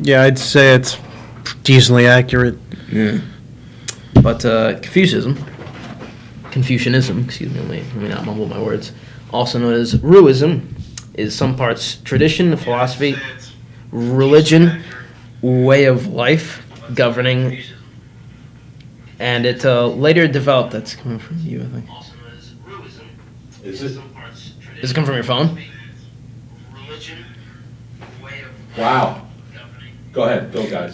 Yeah, I'd say it's decently accurate. Yeah. But Confucianism, excuse me, let me not mumble my words, also known as Ruism, is some parts tradition, philosophy, religion, way of life, governing, and it later developed. That's coming from you, I think. Is it? Does it come from your phone? Wow. Go ahead, go guys.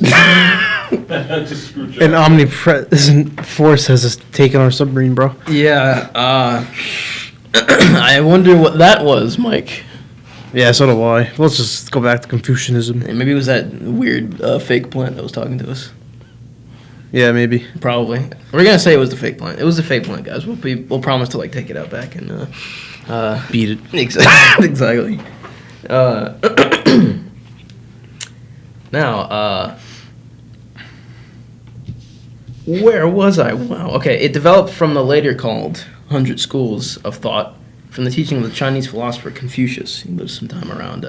Just screw Joe. An omnipresent force has taken our submarine, bro. Yeah. I wonder what that was, Mike. Yeah, so do I. Let's just go back to Confucianism. Maybe it was that weird fake plant that was talking to us. Yeah, maybe. Probably. We're gonna say it was the fake plant. It was the fake plant, guys. We'll promise to take it out back and Beat it. Exactly. Now, where was I? Wow. Okay, it developed from the later called 100 schools of thought from the teaching of the Chinese philosopher Confucius. He lived sometime around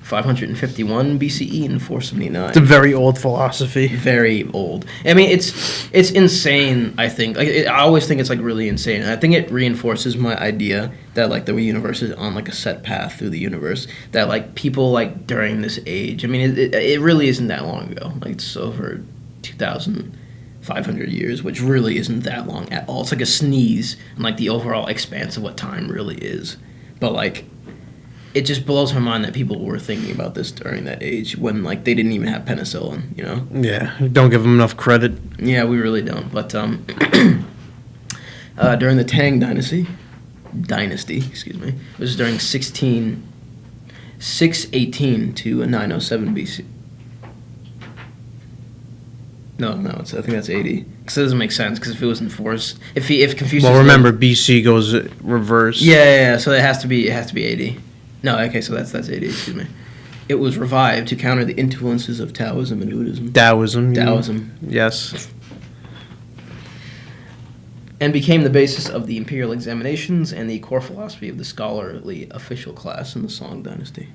551 BCE and 479. It's a very old philosophy. Very old. I mean, it's insane. I think. I always think it's really insane. And I think it reinforces my idea that the universe is on a set path through the universe. That people during this age. I mean, it really isn't that long ago. It's over 2,500 years, which really isn't that long at all. It's like a sneeze on the overall expanse of what time really is. But it just blows my mind that people were thinking about this during that age when they didn't even have penicillin, Yeah, don't give them enough credit. Yeah, we really don't. But during the Tang dynasty, excuse me, it was during 618 to 907 BC. No, I think that's 80. Because it doesn't make sense. Because if it was enforced, if Confucius. Well, remember BC goes reverse. Yeah. So it has to be 80. No, okay, so that's 80. Excuse me. It was revived to counter the influences of Taoism and Buddhism. Taoism. Yes. And became the basis of the imperial examinations and the core philosophy of the scholarly official class in the Song dynasty.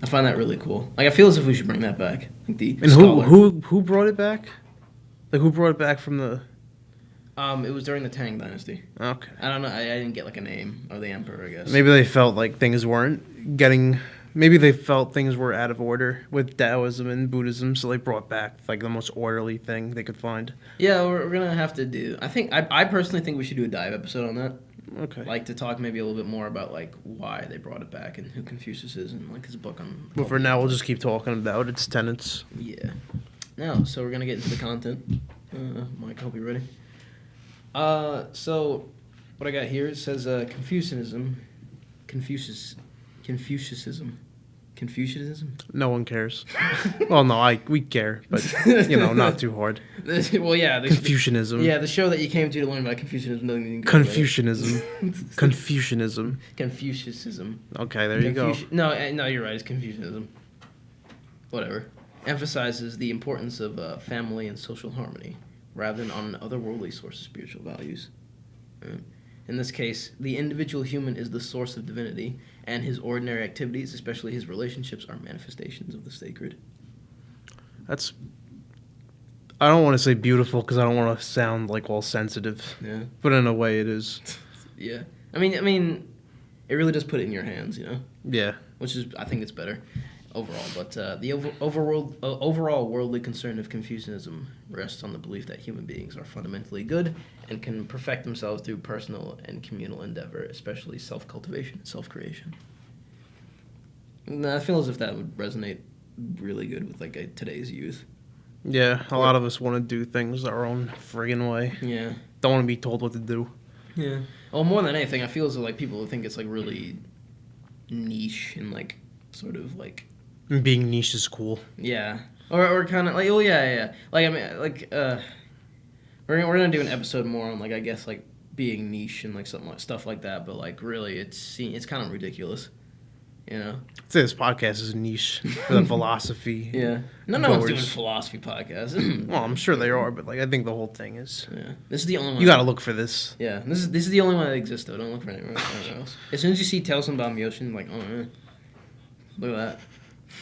I find that really cool. I feel as if we should bring that back. And who brought it back? Who brought it back from the? It was during the Tang dynasty. Okay. I don't know. I didn't get a name of the emperor, I guess. Maybe they felt things weren't getting. Maybe they felt things were out of order with Taoism and Buddhism, so they brought back the most orderly thing they could find. Yeah, we're gonna have to do. I personally think we should do a dive episode on that. Okay. To talk maybe a little bit more about why they brought it back and who Confucius is and his book on. But for now, we'll just keep talking about its tenets. Yeah. Now, so we're gonna get into the content. Mike, I hope you're ready. So what I got here, it says Confucianism. No one cares. Well, no, we care, but not too hard. Well, yeah. Confucianism. Yeah, the show that you came to learn about Confucianism doesn't even. Confucianism. Confucianism. Confucianism. Okay, there you go. No, you're right. It's Confucianism. Whatever. Emphasizes the importance of family and social harmony, rather than on otherworldly source of spiritual values. In this case, the individual human is the source of divinity, and his ordinary activities, especially his relationships, are manifestations of the sacred. That's... I don't want to say beautiful because I don't want to sound all sensitive. Yeah. But in a way it is. Yeah. I mean, it really does put it in your hands, Yeah. Which is, I think it's better overall. But the overall worldly concern of Confucianism rests on the belief that human beings are fundamentally good and can perfect themselves through personal and communal endeavor, especially self-cultivation and self-creation. And I feel as if that would resonate really good with today's youth. Yeah, a lot of us want to do things our own friggin' way. Yeah. Don't want to be told what to do. Yeah. Well, more than anything, I feel as though people think it's really niche and sort of being niche is cool. Yeah. Or kind of yeah. We're gonna do an episode more on I guess being niche and something stuff like that, but really it's kind of ridiculous. I'd say this podcast is niche for the philosophy. Yeah. No one's doing philosophy podcasts. Well, I'm sure they are, but I think the whole thing is. Yeah. This is the only one. You gotta look for this. Yeah. This is the only one that exists though. Don't look for anywhere else. As soon as you see Tales from Bam Yoshin, oh, look at that.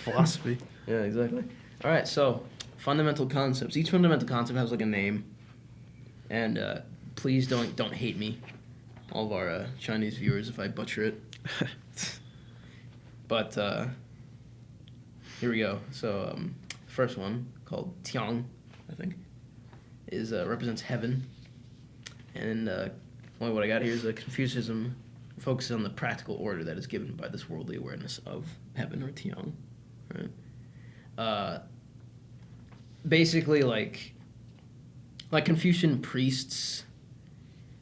Philosophy. Yeah, exactly. All right, so fundamental concepts. Each fundamental concept has like a name, and please don't hate me, all of our Chinese viewers, if I butcher it. But here we go. So first one called Tiang, I think, is represents heaven, and only what I got here is Confucianism focuses on the practical order that is given by this worldly awareness of heaven, or Tiang, right? Basically, like Confucian priests,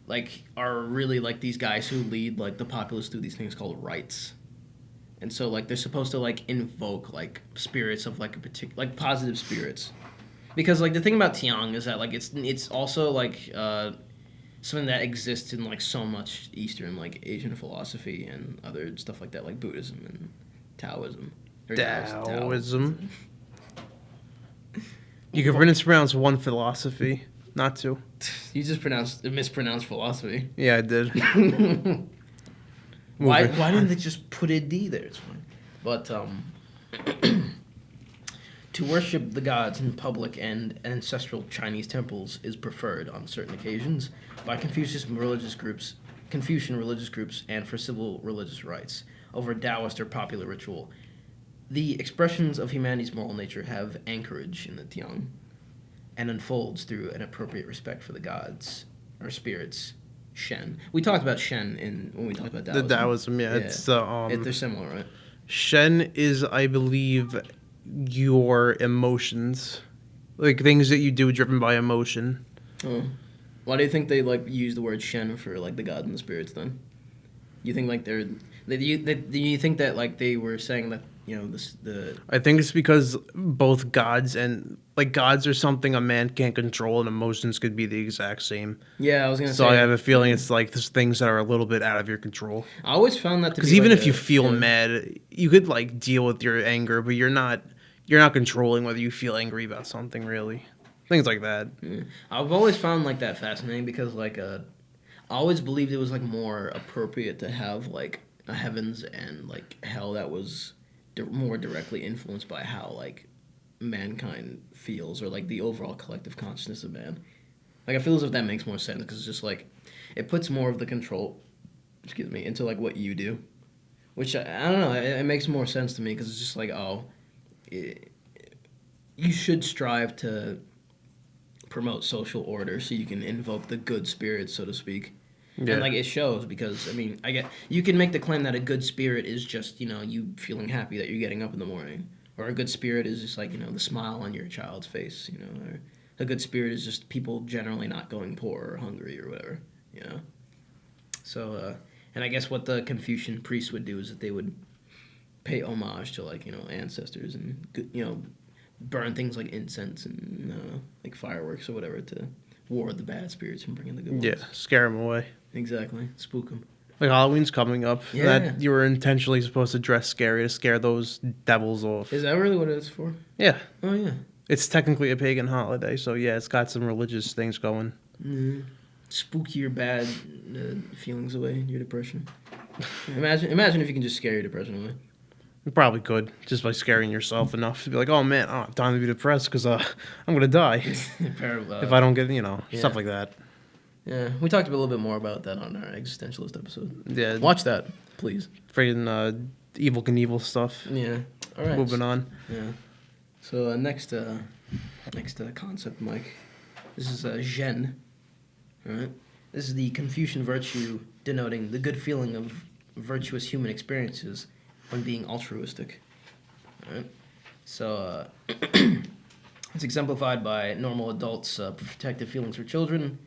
like, are really like these guys who lead like the populace through these things called rites. And so, like, they're supposed to, like, invoke, like, spirits of, like, a particular, like, positive spirits. Because, like, the thing about Tiang is that, like, it's also, like, something that exists in, like, so much Eastern, like, Asian philosophy and other stuff like that, like Buddhism and Taoism. Or Taoism. You can mispronounce one philosophy, not two. You just mispronounced philosophy. Yeah, I did. Why didn't they just put a D there? It's fine. But to worship the gods in public and ancestral Chinese temples is preferred on certain occasions by Confucian religious groups, and for civil religious rites over Taoist or popular ritual. The expressions of humanity's moral nature have anchorage in the Tiang and unfolds through an appropriate respect for the gods or spirits. Shen. We talked about Shen when we talked about Taoism. The Taoism, yeah. It's they're similar, right? Shen is, I believe, your emotions, like things that you do driven by emotion. Oh. Why do you think they like use the word Shen for like the gods and the spirits? Then you think like do you think that like they were saying that, you know, I think it's because both gods are something a man can't control, and emotions could be the exact same. Yeah, I was gonna say. So I have a feeling it's like there's things that are a little bit out of your control. I always found that to be because even like if you feel mad, you could like deal with your anger, but you're not controlling whether you feel angry about something, really. Things like that. Yeah. I've always found like that fascinating because like I always believed it was like more appropriate to have like a heavens and like hell that was more directly influenced by how like mankind feels, or like the overall collective consciousness of man. Like I feel as if that makes more sense because it's just like it puts more of the control, into like what you do, which I don't know. It makes more sense to me because it's just like you should strive to promote social order so you can invoke the good spirits, so to speak. Yeah. And like it shows because I mean you can make the claim that a good spirit is just, you know, you feeling happy that you're getting up in the morning, or a good spirit is just like, you know, the smile on your child's face, you know, or a good spirit is just people generally not going poor or hungry or whatever, you know. So and I guess what the Confucian priests would do is that they would pay homage to like, you know, ancestors and, you know, burn things like incense and like fireworks or whatever to ward the bad spirits and bring in the good ones. Yeah, scare them away. Exactly. Spook them. Like Halloween's coming up. Yeah. That you were intentionally supposed to dress scary to scare those devils off. Is that really what it's for? Yeah. Oh, yeah. It's technically a pagan holiday, so yeah, it's got some religious things going. Mm-hmm. Spook your bad feelings away, your depression. Imagine if you can just scare your depression away. You probably could, just by scaring yourself enough to be like, oh man, I don't have time to be depressed because I'm going to die if I don't get, you know, stuff like that. Yeah, we talked a little bit more about that on our existentialist episode. Yeah. Watch that, please. Freaking Evil Knievel stuff. Yeah. All right. Moving on. Yeah. So next concept, Mike. This is Zhen. All right. This is the Confucian virtue denoting the good feeling of virtuous human experiences when being altruistic. All right. So it's exemplified by normal adults' protective feelings for children,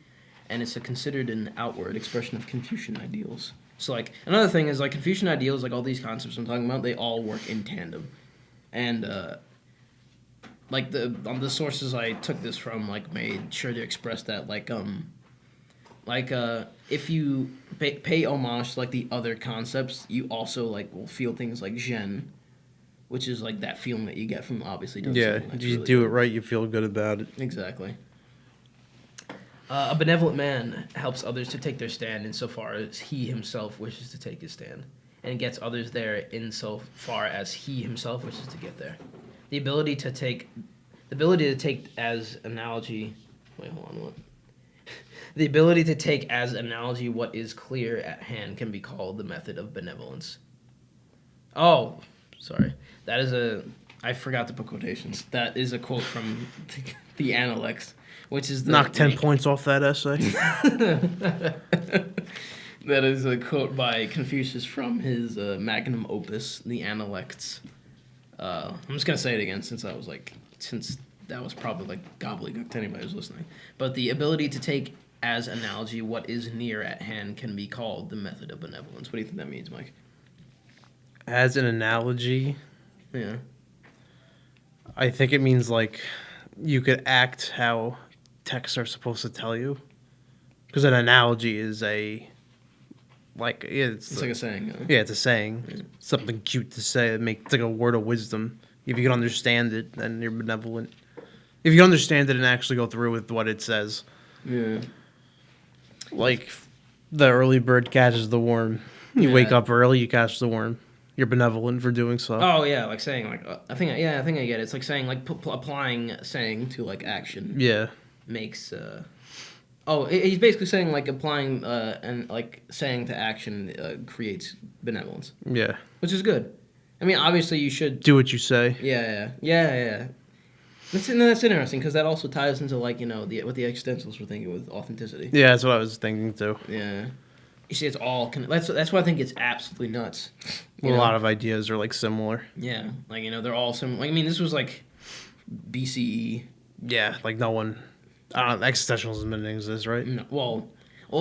and it's considered an outward expression of Confucian ideals. So, like, another thing is, like, Confucian ideals, like all these concepts I'm talking about, they all work in tandem. And, like, the sources I took this from, like, made sure to express that, if you pay homage to, like, the other concepts, you also, like, will feel things like Zhen, which is, like, that feeling that you get from, obviously, doing something if you do it right, you feel good about it. Exactly. A benevolent man helps others to take their stand insofar as he himself wishes to take his stand. and gets others there in so far as he himself wishes to get there. The ability to take as analogy. Wait, hold on. What? The ability to take as analogy what is clear at hand can be called the method of benevolence. Oh, sorry. That is I forgot to put quotations. That is a quote from the Analects, which is the Knock 10 points off that essay. That is a quote by Confucius from his magnum opus, the Analects. I'm just gonna say it again since that was probably like gobbledygook to anybody who's listening. But the ability to take as analogy what is near at hand can be called the method of benevolence. What do you think that means, Mike? As an analogy, Yeah. I think it means like you could act how texts are supposed to tell you. Because an analogy is It's like a saying. Yeah, it's a saying. Yeah. Something cute to say. It's like a word of wisdom. If you can understand it, then you're benevolent. If you can understand it and actually go through with what it says. Yeah. Like, the early bird catches the worm. You wake up early, you catch the worm. You're benevolent for doing so. Oh yeah, like saying like I think I get it. It's like saying like applying saying to like action. Yeah. Makes he's basically saying like applying and like saying to action creates benevolence, Yeah. which is good. I mean, obviously you should. Do what you say. Yeah. That's interesting because that also ties into like what the existentialists were thinking with authenticity. Yeah, that's what I was thinking too. Yeah. You see, it's all that's why I think it's absolutely nuts. A lot of ideas are like similar. Yeah, like they're all similar. Like, I mean, this was like BCE. Yeah, like no one. Existentialism didn't exist, right? No, well,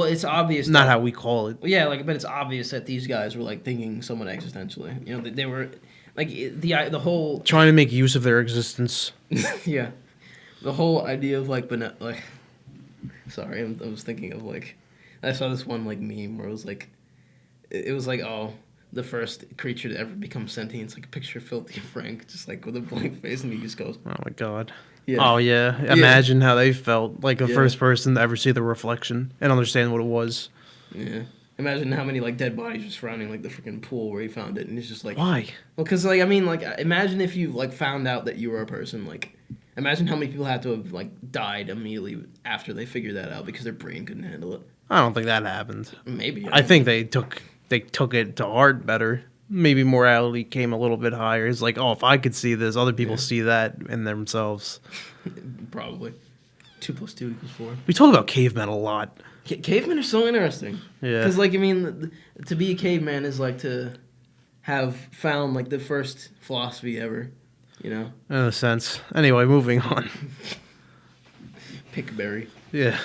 it's obvious. Not how we call it. Yeah, but it's obvious that these guys were like thinking somewhat existentially. They were like the whole Trying to make use of their existence. yeah, the whole idea of like sorry, I was thinking of like I saw this one like meme where it was like the first creature to ever become sentient. It's like a picture of Filthy Frank, just like with a blank face, and he just goes, Oh my god. yeah. Oh yeah. Imagine how they felt, like the Yeah. first person to ever see the reflection and understand what it was. Yeah. Imagine how many like dead bodies are surrounding like the freaking pool where he found it, and it's just like, Why? well, because like I mean, like imagine if you like found out that you were a person. Like, imagine how many people had to have like died immediately after they figured that out because their brain couldn't handle it. I don't think that happened. Maybe. I think they took it to heart better. Maybe morality came a little bit higher. It's like, oh, if I could see this, other people see that in themselves. Probably 2 + 2 = 4. We talk about cavemen a lot. Cavemen are so interesting. Yeah. Because like I mean, to be a caveman is like to have found like the first philosophy ever. In a sense. Anyway, moving on. Pick berry. Yeah.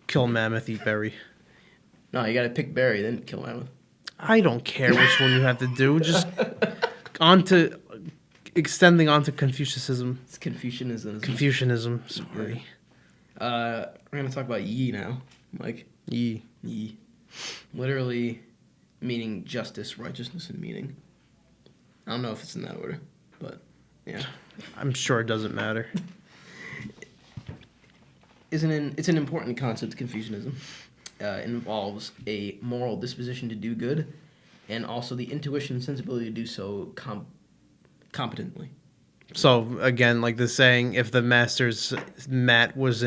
Kill mammoth, eat berry. No, you gotta pick berry, then kill mammoth. I don't care which one you have to do. Just extending onto Confucianism. It's Confucianism. Confucianism. Sorry. We're gonna talk about yi now. Like Yi. yi, literally meaning justice, righteousness, and meaning. I don't know if it's in that order, but yeah. I'm sure it doesn't matter. It's an important concept. Confucianism involves a moral disposition to do good, and also the intuition and sensibility to do so competently. So again, like the saying, if the master's mat was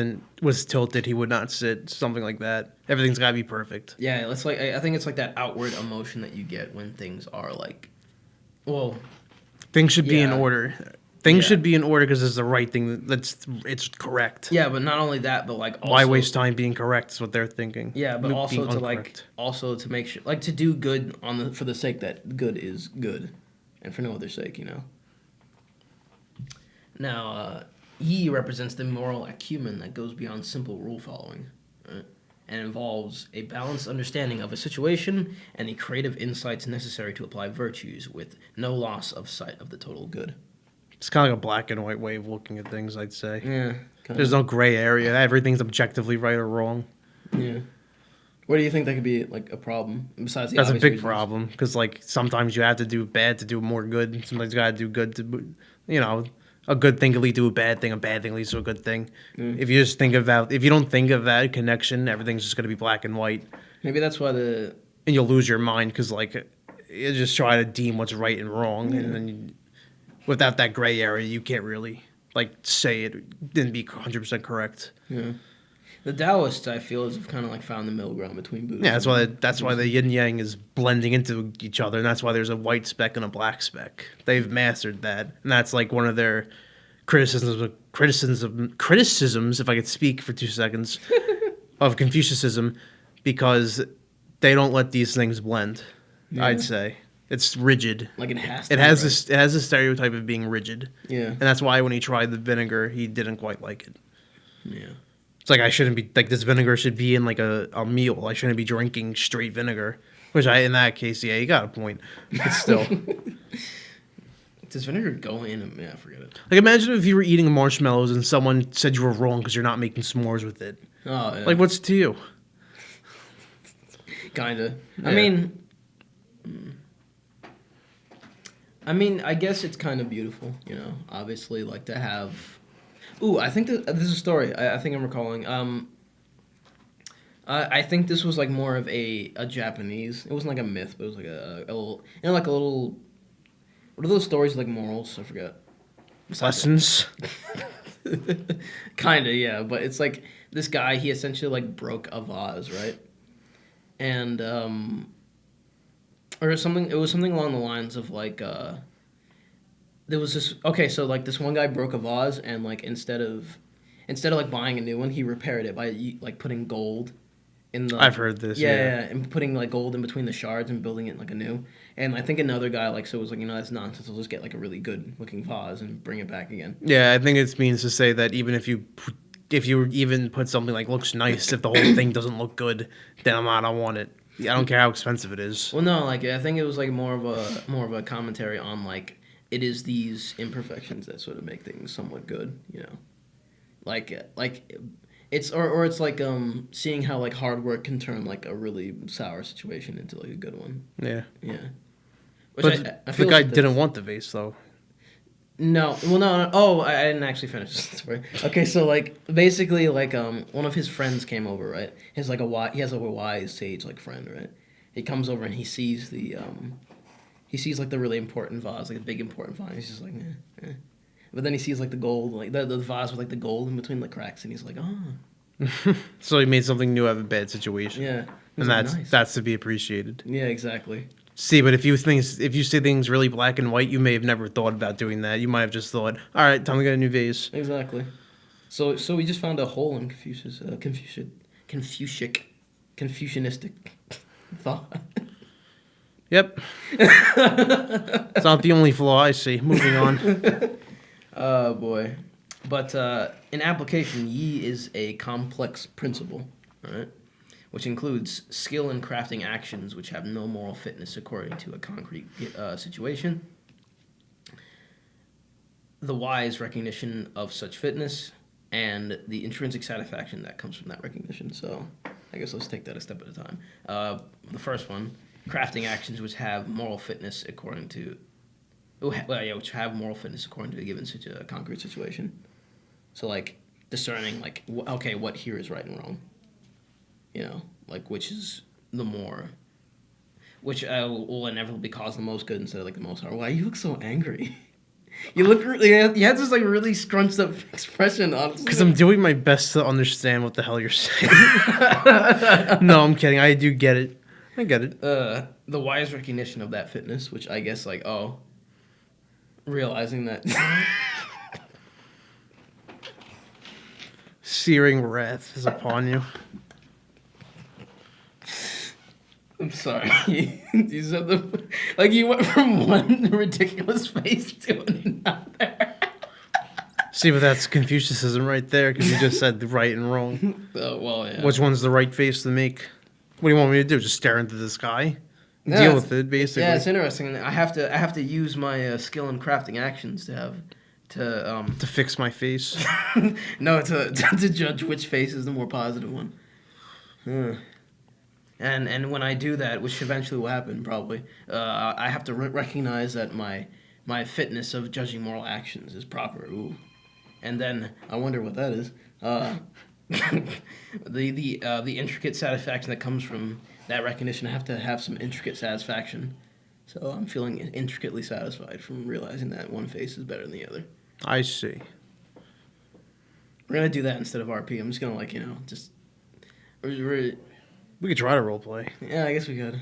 tilted, he would not sit. Something like that. Everything's got to be perfect. Yeah, it's like I think it's like that outward emotion that you get when things are like, well, Things should be in Yeah. order. Things Yeah. should be in order because it's the right thing. It's correct. yeah, but not only that, but like also, Why waste time being correct? Is what they're thinking. Yeah, but Being also to incorrect. to make sure to do good for the sake that good is good, and for no other sake, Now, yi represents the moral acumen that goes beyond simple rule following, right? And involves a balanced understanding of a situation and the creative insights necessary to apply virtues with no loss of sight of the total good. It's kind of like a black and white way of looking at things. I'd say. Yeah. There's no gray area. Everything's objectively right or wrong. Yeah. What do you think that could be like a problem besides the That's a obvious big reasons? problem because like sometimes you have to do bad to do more good. Sometimes you gotta do good to, a good thing can lead to a bad thing. A bad thing leads to a good thing. Mm. If you don't think of that connection, everything's just gonna be black and white. Maybe that's why the and you'll lose your mind because like you just try to deem what's right and wrong, and then without that gray area, you can't really like say it didn't be 100% correct. Yeah. The Taoists, I feel, have kind of like found the middle ground between Buddhism. Yeah, that's why the yin yang is blending into each other, and that's why there's a white speck and a black speck. They've mastered that, and that's like one of their criticisms, if I could speak for 2 seconds, of Confucianism, because they don't let these things blend. Yeah. I'd say it's rigid. Like it has to. It has this. It has a stereotype of being rigid. Yeah. And that's why when he tried the vinegar, he didn't quite like it. Yeah. It's like I shouldn't be like this vinegar should be in like a meal. I shouldn't be drinking straight vinegar. Which in that case, yeah, you got a point. But still. Does vinegar go in? Yeah, forget it. Like imagine if you were eating marshmallows and someone said you were wrong because you're not making s'mores with it. Oh, yeah. Like what's to you? Kinda. Yeah. I mean, I guess it's kind of beautiful, you know. Obviously, like to have. Ooh, I think this is a story. I think I'm recalling. I think this was like more of a Japanese. It wasn't like a myth, but it was like a little, you know, like a little. What are those stories like morals? I forget. Lessons. Kinda, yeah. But it's like this guy. He essentially like broke a vase, right? And or something. It was something along the lines of like there was this. Okay, so like this one guy broke a vase, and like instead of like buying a new one, he repaired it by like putting gold in the. I've heard this. Yeah, and putting like gold in between the shards and building it like anew. And I think another guy like so was like, you know, that's nonsense. I'll just get like a really good looking vase and bring it back again. Yeah, I think it means to say that even if you even put something like looks nice, if the whole thing doesn't look good, then I don't want it. I don't care how expensive it is. Well, no, like I think it was like more of a commentary on like it is these imperfections that sort of make things somewhat good, you know, like it's or it's like seeing how like hard work can turn like a really sour situation into like a good one. Yeah. Yeah. Which but I the feel guy like didn't want the vase though. No, well, no. Oh, I didn't actually finish the story. Okay, so like basically, like one of his friends came over, right? He has a wise sage like friend, right? He comes over and he sees like the really important vase, like a big important vase. He's just like, eh. But then he sees like the gold, like the vase with like the gold in between the cracks, and he's like, oh. So he made something new out of a bad situation. Yeah, and like, that's to be appreciated. Yeah, exactly. See, but if you see things really black and white, you may have never thought about doing that. You might have just thought, all right, time to get a new vase. Exactly. So we just found a hole in Confucianistic thought. Yep. It's not the only flaw I see. Moving on. Oh, boy. But in application, yi is a complex principle, right? Which includes skill in crafting actions which have no moral fitness according to a concrete situation. The wise recognition of such fitness, and the intrinsic satisfaction that comes from that recognition. So I guess let's take that a step at a time. The first one, crafting actions which have moral fitness according to... which have moral fitness according to a given concrete situation. So, like, discerning, like, okay, what here is right and wrong. You know, like, which is the more... Which will inevitably cause the most good instead of, like, the most harm. Why, you look so angry. You look really... You had this, like, really scrunched up expression on... Because I'm doing my best to understand what the hell you're saying. No, I'm kidding. I do get it. I get it. The wise recognition of that fitness, which I guess, like, realizing that... Searing wrath is upon you. I'm sorry. You said you went from one ridiculous face to another. See, but that's Confucianism right there, because you just said the right and wrong. Oh, well, yeah. Which one's the right face to make? What do you want me to do? Just stare into the sky? Yeah, Deal with it, basically. Yeah, it's interesting. I have to use my skill in crafting actions to fix my face. No, to judge which face is the more positive one. And when I do that, which eventually will happen probably, I have to recognize that my fitness of judging moral actions is proper. Ooh. And then I wonder what that is. The intricate satisfaction that comes from that recognition, I have to have some intricate satisfaction. So I'm feeling intricately satisfied from realizing that one face is better than the other. I see. We're gonna do that instead of RP. I'm just gonna just. We're, We could try to role play. yeah, I guess we could.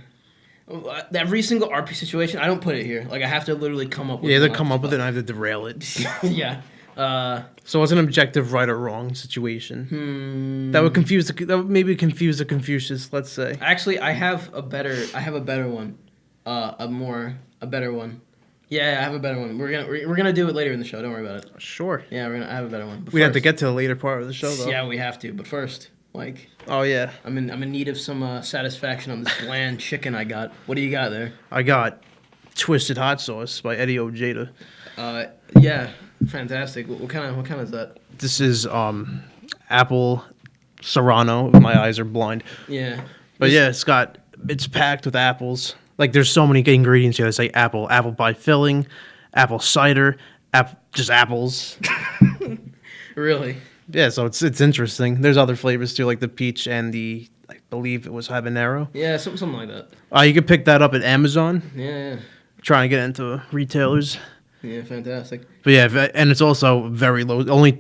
Every single RP situation, I don't put it here. Like I have to literally come up with. Yeah, they one come off up the with it and I have to derail it. spot. Yeah. So it's an objective right or wrong situation. That would maybe confuse the Confucius, let's say. Actually, I have a better one. A better one. Yeah, I have a better one. We're gonna do it later in the show. Don't worry about it. Sure. Yeah, I have a better one. But We have to first- get to the later part of the show, though. Yeah, we have to. But first, Oh, yeah. I'm in need of some satisfaction on this bland chicken I got. What do you got there? I got Twisted Hot Sauce by Eddie Ojeda. Yeah, fantastic. What kind is that? This is apple serrano. My eyes are blind. Yeah. But yeah, it's packed with apples. Like there's so many ingredients here that say apple pie filling, apple cider, just apples. Really? Yeah, so it's interesting. There's other flavors too, like the peach and I believe it was habanero. Yeah, something like that. You could pick that up at Amazon. Yeah. Trying to get into retailers. Yeah, fantastic. But yeah, and it's also very low, only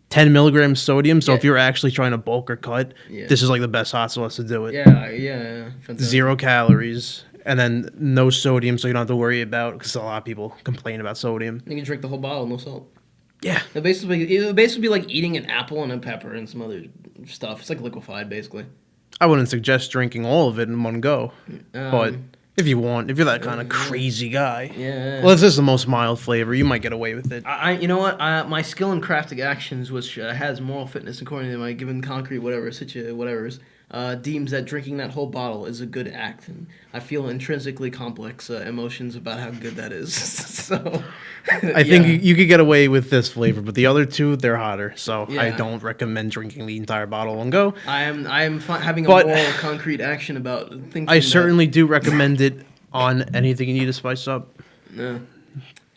10 milligrams sodium. So Yeah. if you're actually trying to bulk or cut, Yeah. this is like the best hot sauce to do it. Yeah. Fantastic. 0 calories, and then no sodium, so you don't have to worry about, because a lot of people complain about sodium. You can drink the whole bottle, no salt. Yeah. It would basically be like eating an apple and a pepper and some other stuff. It's like liquefied, basically. I wouldn't suggest drinking all of it in one go, but if you're that kind of crazy guy. Yeah. Well, this is the most mild flavor. You might get away with it. You know what? My skill in crafting actions, which has moral fitness according to my given concrete whatever's, deems that drinking that whole bottle is a good act, and I feel intrinsically complex emotions about how good that is. So, I think you could get away with this flavor, but the other two, they're hotter. So I Yeah. don't recommend drinking the entire bottle in one go. I am having a But- moral concrete action about thinking. I certainly do recommend it on anything you need to spice up. No.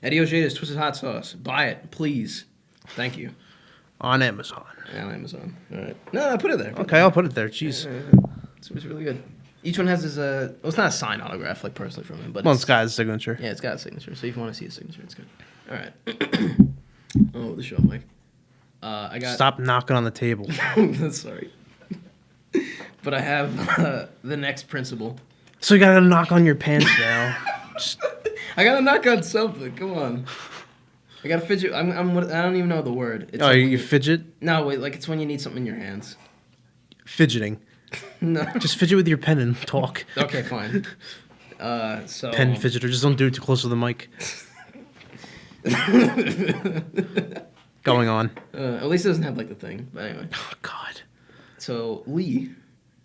Eddie Ojeda's Twisted Hot Sauce. Buy it, please. Thank you. On Amazon. And Amazon. All right. No, put it there. Okay, I'll put it there. Jeez. It's really good. Each one has his well, it's not a signed autograph like personally from him, but Well, it's got his signature. yeah, it's got a signature. So if you want to see his signature, it's good. All right. Oh, the show, Mike. I got. Stop knocking on the table. Sorry. But I have the next principle. So you gotta knock on your pants now. I gotta knock on something. Come on. I gotta fidget. I don't even know the word. It's Oh, like when you fidget? No, wait. Like it's when you need something in your hands. Fidgeting. No. Just fidget with your pen and talk. Okay, fine. So Pen fidgeter. Just don't do it too close to the mic. Going on. At least it doesn't have like the thing. But anyway. Oh, God. So Lee,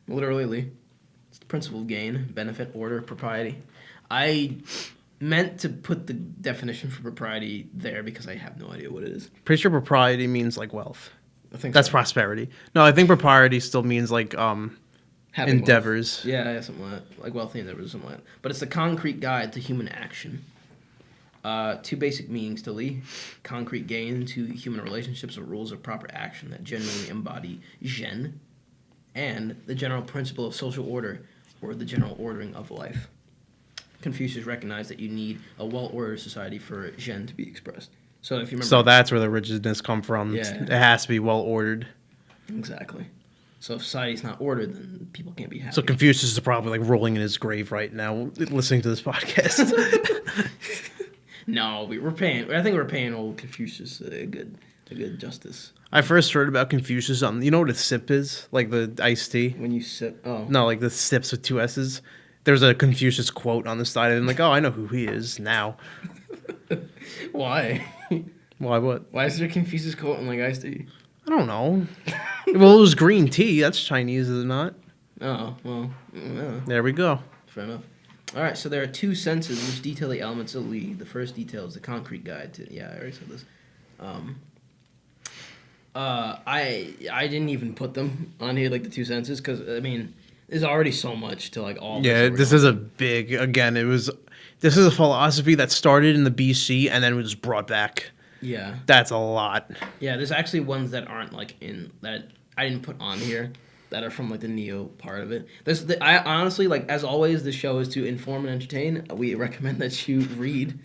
literally Lee, it's the principle of gain, benefit, order, propriety. I meant to put the definition for propriety there because I have no idea what it is. Pretty sure propriety means like wealth. I think That's so. prosperity. No, I think propriety still means like Having endeavors. wealth. Yeah, something like that. Like wealthy endeavors, something like that. But it's a concrete guide to human action. Two basic meanings to Lee. Concrete gain to human relationships or rules of proper action that genuinely embody Zhen. And the general principle of social order, or the general ordering of life. Confucius recognized that you need a well-ordered society for Zhen to be expressed. So if you remember... So that's where the rigidness come from. Yeah. It has to be well ordered. Exactly. So if society's not ordered, then people can't be happy. So Confucius is probably like rolling in his grave right now, listening to this podcast. No, we're paying... I think we're paying old Confucius a good justice. I first heard about Confucius on, you know what a sip is? Like the iced tea? When you sip... Oh. No, like the sips with 2 S's. There's a Confucius quote on the side, and I'm like, oh, I know who he is now. Why? Why, what? Why is there Confucius quote in like iced tea? I don't know. Well, it was green tea. That's Chinese, is it not? Oh, well, yeah, There we go. fair enough. All right, so there are 2 senses which detail the elements of Li. The first details the concrete guide to... Yeah, I already said this. I didn't even put them on here, like the 2 senses, because, I mean, there's already so much to, like, all Yeah, this. this is a big, again, this is a philosophy that started in the BC and then was brought back. Yeah. That's a lot. Yeah, there's actually ones that aren't, like, that I didn't put on here. that are from like the neo part of it. I honestly, like, as always, the show is to inform and entertain. We recommend that you read.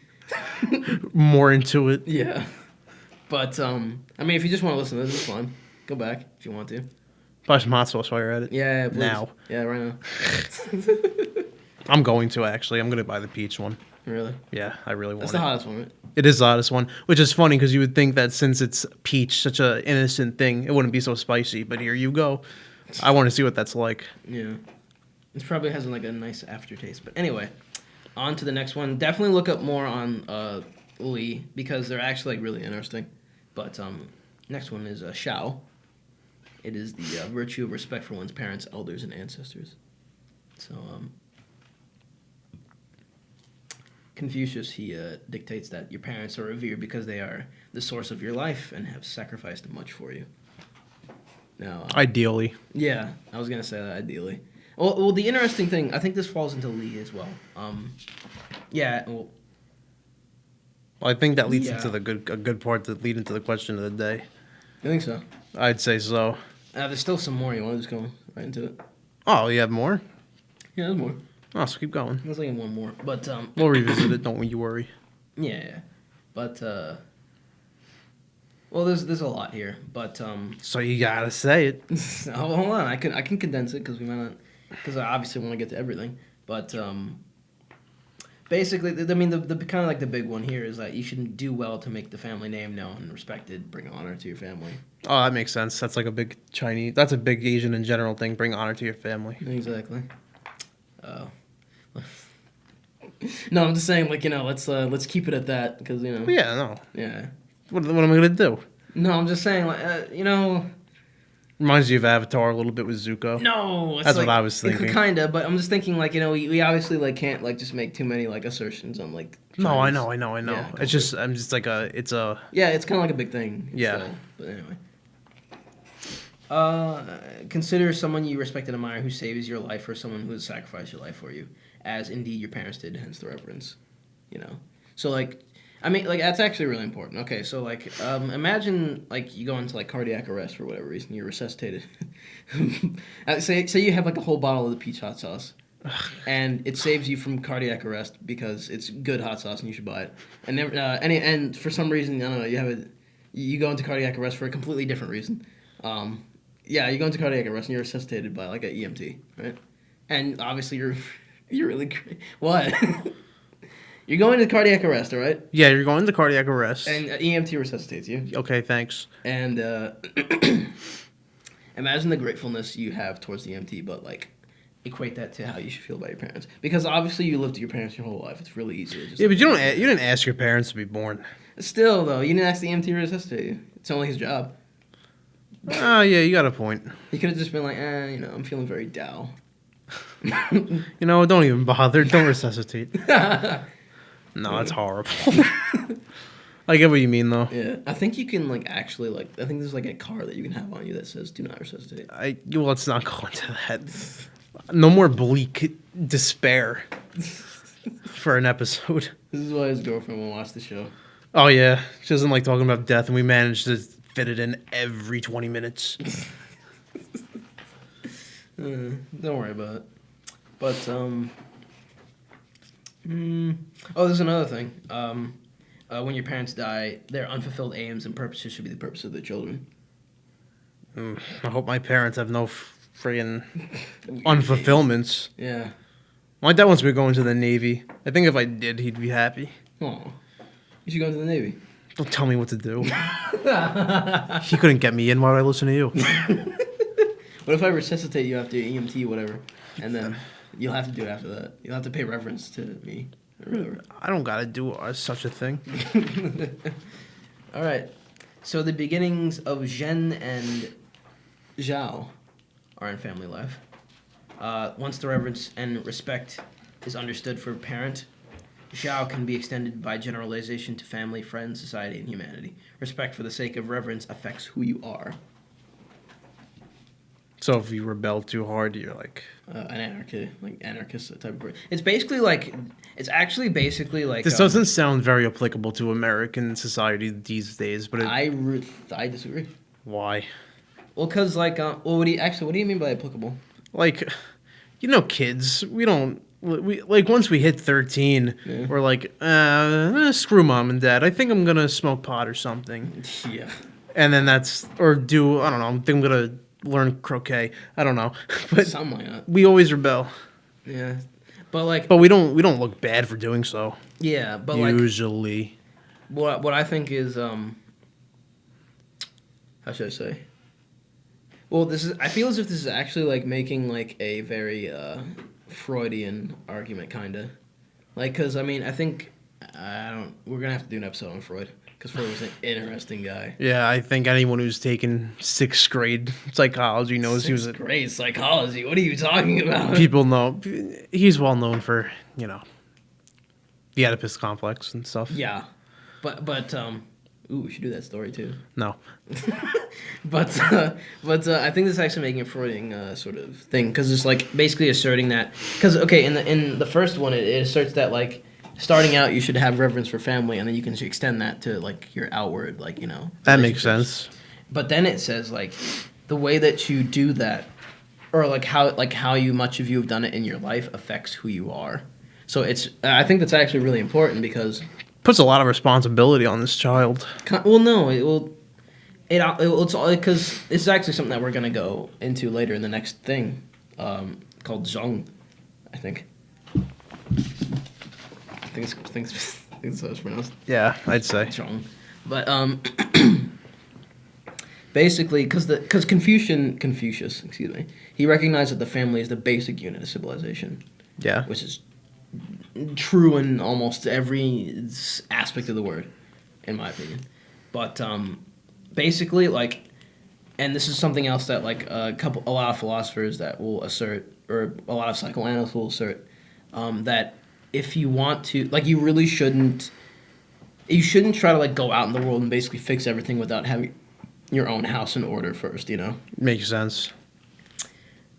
More into it. Yeah, but I mean, if you just want to listen to this, it's fun. Go back if you want to. Buy some hot sauce while you're at it. Yeah, please. Now. Yeah, right now. I'm going to actually. I'm going to buy the peach one. Really? Yeah, I really want That's it. the hottest one, right? It is the hottest one, which is funny because you would think that since it's peach, such a innocent thing, it wouldn't be so spicy. But here you go. I want to see what that's like. Yeah. This probably has like a nice aftertaste. But anyway, on to the next one. Definitely look up more on Lee because they're actually like really interesting. But next one is Shao. It is the virtue of respect for one's parents, elders, and ancestors. So Confucius, he dictates that your parents are revered because they are the source of your life and have sacrificed much for you. Now, Ideally. yeah, I was gonna say that ideally. Well, the interesting thing, I think this falls into Lee as well. Yeah, well, I think that leads Yeah. into a good part that lead into the question of the day. I think so. I'd say so. There's still some more. You want to just go right into it? Oh, you have more? Yeah, there's more. Oh, so keep going. There's like one more, but We'll revisit it. Don't you worry. yeah, but well, there's a lot here, but So you gotta say it. oh, hold on, I can condense it because we might not, because I obviously want to get to everything, but basically, I mean, the kind of like the big one here is that you should do well to make the family name known and respected, bring honor to your family. Oh, that makes sense. That's like a big Chinese. That's a big Asian in general thing. Bring honor to your family. Exactly. Oh. No, I'm just saying, like, let's keep it at that because But yeah, no. yeah. What am I gonna do? No, I'm just saying, like, Reminds you of Avatar a little bit with Zuko. No, it's That's like, what I was thinking. Kinda, but I'm just thinking, like, we obviously like can't like just make too many like assertions on like. No, I Chinese. know. Yeah, It's just I'm just like it's a Yeah, it's kind of like a big thing. Yeah. So, but anyway. Consider someone you respect and admire who saves your life or someone who has sacrificed your life for you, as indeed your parents did, hence the reverence. So like, I mean, like that's actually really important. Okay, so like, imagine like you go into like cardiac arrest for whatever reason, you're resuscitated. Say you have like a whole bottle of the peach hot sauce. And it saves you from cardiac arrest because it's good hot sauce and you should buy it. And never, and for some reason, I don't know, you go into cardiac arrest for a completely different reason. Yeah, you go into cardiac arrest and you're resuscitated by like an EMT, right? And obviously you're really what? You're going into cardiac arrest, all right? Yeah, you're going to cardiac arrest. And EMT resuscitates you. Okay, thanks. And imagine the gratefulness you have towards the EMT, but like equate that to how you should feel about your parents. Because obviously you lived with your parents your whole life. It's really easy. To just Yeah, but you didn't ask your parents to be born. Still, though, you didn't ask the EMT to resuscitate you. It's only his job. Oh, yeah, you got a point. He could have just been like, I'm feeling very down. Don't even bother. Don't resuscitate. No, it's horrible. I get what you mean, though. Yeah, I think you can like actually like. I think there's like a card that you can have on you that says "Do not resuscitate." Let's not go into that. No more bleak despair for an episode. This is why his girlfriend won't watch the show. Oh yeah, she doesn't like talking about death, and we managed to fit it in every 20 minutes. Don't worry about it. But there's another thing. When your parents die, their unfulfilled aims and purposes should be the purpose of their children. I hope my parents have no friggin' unfulfillments. Yeah. My dad wants me to go into the Navy. I think if I did, he'd be happy. Oh, you should go into the Navy. Don't tell me what to do. He couldn't get me in. Why would I listen to you? What if I resuscitate you after EMT, whatever, and then you'll have to do it after that? You'll have to pay reverence to me or whatever. I don't gotta do such a thing. All right. So the beginnings of Zhen and Zhao are in family life. Once the reverence and respect is understood for parent, Zhao can be extended by generalization to family, friends, society, and humanity. Respect for the sake of reverence affects who you are. So if you rebel too hard, you're like An anarchist type of person. It's actually basically like. This doesn't sound very applicable to American society these days, but I disagree. why? Well, cause like, what do you mean by applicable? Like, kids, we like once we hit 13, we're like, screw mom and dad. I think I'm gonna smoke pot or something. Yeah. And then I don't know. I think I'm gonna learn croquet. I don't know, but Something like that. we always rebel. Yeah. But like, But we don't look bad for doing so. yeah, but like, Usually. what I think is, how should I say? Well, I feel as if this is actually like making like a very Freudian argument, kind of. Like, because I mean, we're gonna have to do an episode on Freud, because Freud was an interesting guy. Yeah, I think anyone who's taken 6th grade psychology knows he was a... Great psychology. What are you talking about? People know. He's well known for, the Oedipus complex and stuff. Yeah, but ooh, we should do that story too. No. But I think this is actually making a Freudian sort of thing, because it's like basically asserting that, because okay, in the first one it asserts that like starting out you should have reverence for family, and then you can extend that to like your outward, like That makes sense. But then it says like the way that you do that, or like how much of you have done it in your life affects who you are. So I think that's actually really important, because Puts a lot of responsibility on this child. well, no, it's all because it's actually something that we're gonna go into later in the next thing, called zhong, I think. I think it's how it's pronounced. Yeah, I'd say. Zhong, but basically, because Confucius, excuse me, he recognized that the family is the basic unit of civilization, Yeah. which is true in almost every aspect of the word, in my opinion. But basically, like, and this is something else that like a lot of philosophers that will assert, or a lot of psychoanalysts will assert, that if you want to, like, you shouldn't try to like go out in the world and basically fix everything without having your own house in order first, Makes sense.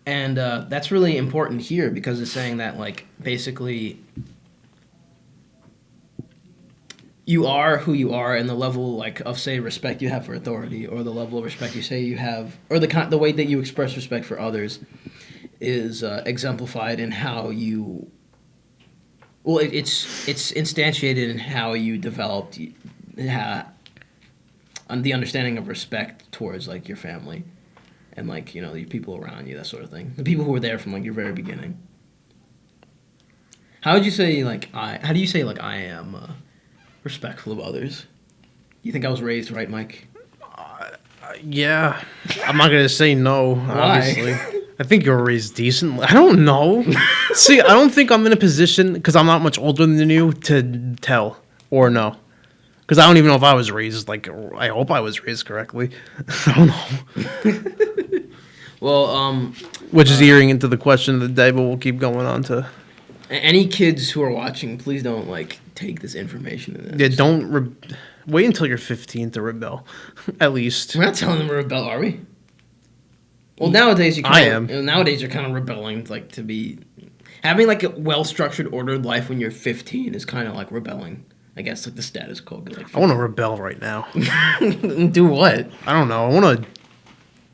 And that's really important here, because it's saying that, like, basically you are who you are, and the level, like, of, say, respect you have for authority, or the level of respect you say you have, or the way that you express respect for others is exemplified in how you... Well, it's instantiated in how you developed the understanding of respect towards, like, your family. And, like, the people around you, that sort of thing. The people who were there from, like, your very beginning. How do you say, like, I am respectful of others? You think I was raised right, Mike? Yeah. I'm not going to say no, Why? obviously. I think you were raised decently. I don't know. See, I don't think I'm in a position, because I'm not much older than you, to tell or know. Because I don't even know if I was raised, like, I hope I was raised correctly. I don't know. Well, Which is earing into the question of the day, but we'll keep going on to... any kids who are watching, please don't, like, take this information. Yeah, don't... Wait until you're 15 to rebel, at least. We're not telling them to rebel, are we? Well, nowadays you I am. Nowadays you're kind of rebelling, like, to be... Having, like, a well-structured, ordered life when you're 15 is kind of like rebelling. I guess, like, the status quo. Like, I want to rebel right now. do what? I don't know. I want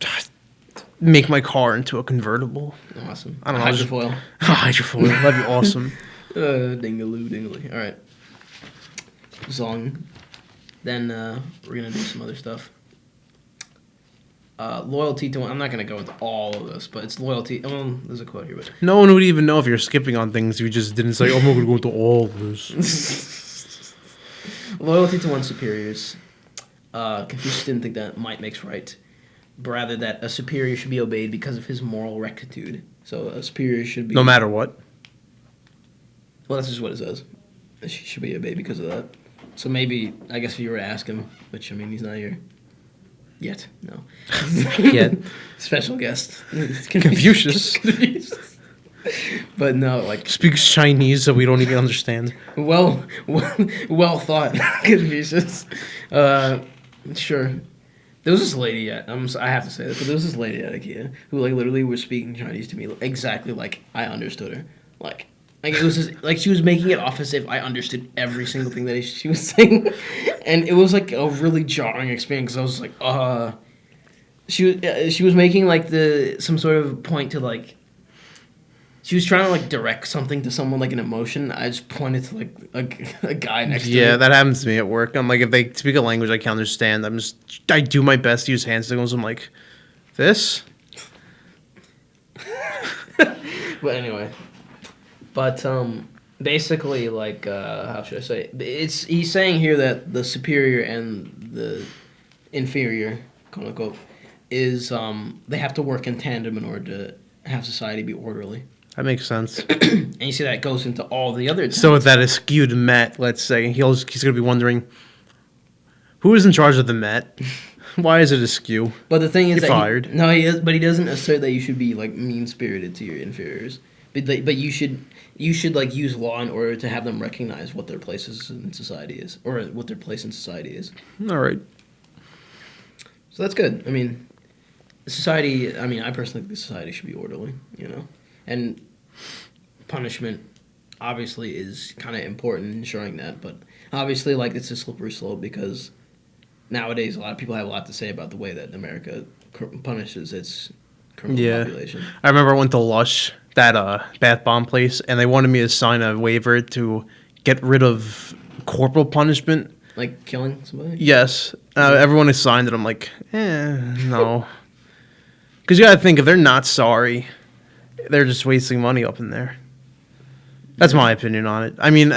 to make my car into a convertible. Awesome. I don't know. Hydrofoil. Hydrofoil. That'd be awesome. Dingaloo, dingly. All right. Zong. Then we're going to do some other stuff. Loyalty to... I'm not going to go into all of this, but it's loyalty... Well, there's a quote here, but... No one would even know if you're skipping on things. You just didn't say, I'm not going to go into all of this. Loyalty to one's superiors. Confucius didn't think that might makes right, but rather that a superior should be obeyed because of his moral rectitude. So a superior should be... No matter what. Well, that's just what it says. She should be obeyed because of that. So maybe, I guess if you were to ask him, which, I mean, he's not here yet. No. Yet. Special guest. Confucius. But no, like... Speaks Chinese so we don't even understand. Well thought, Confucius. Sure. There was this lady at... I have to say this, but there was this lady at IKEA who, like, literally was speaking Chinese to me exactly like I understood her. Like it was just, like, she was making it off as if I understood every single thing that she was saying. And it was, like, a really jarring experience, because I was like, she was making like some sort of point to like. She was trying to like direct something to someone like an emotion. I just pointed to like a guy next to me. Yeah, that happens to me at work. I'm like, if they speak a language I can't understand, I do my best to use hand signals. I'm like, this. But anyway, basically like how should I say? He's saying here that the superior and the inferior, quote unquote, is they have to work in tandem in order to have society be orderly. That makes sense. And you see that goes into all the other. So with that skewed Met, let's say, he's going to be wondering, who is in charge of the Met? Why is it askew? But the thing is, You're fired. He is, but he doesn't assert that you should be like mean spirited to your inferiors. But you should like use law in order to have them recognize what their places in society is, or what their place in society is. All right. So that's good. I mean, society. I mean, I personally think society should be orderly. You know, and punishment obviously is kind of important in ensuring that. But obviously, like it's a slippery slope because nowadays a lot of people have a lot to say about the way that America punishes its criminal population. I remember I went to Lush, that bath bomb place, and they wanted me to sign a waiver to get rid of corporal punishment. Like killing somebody? Yes. Everyone has signed it. I'm like, no. Because you got to think, if they're not sorry, they're just wasting money up in there. That's my opinion on it. I mean,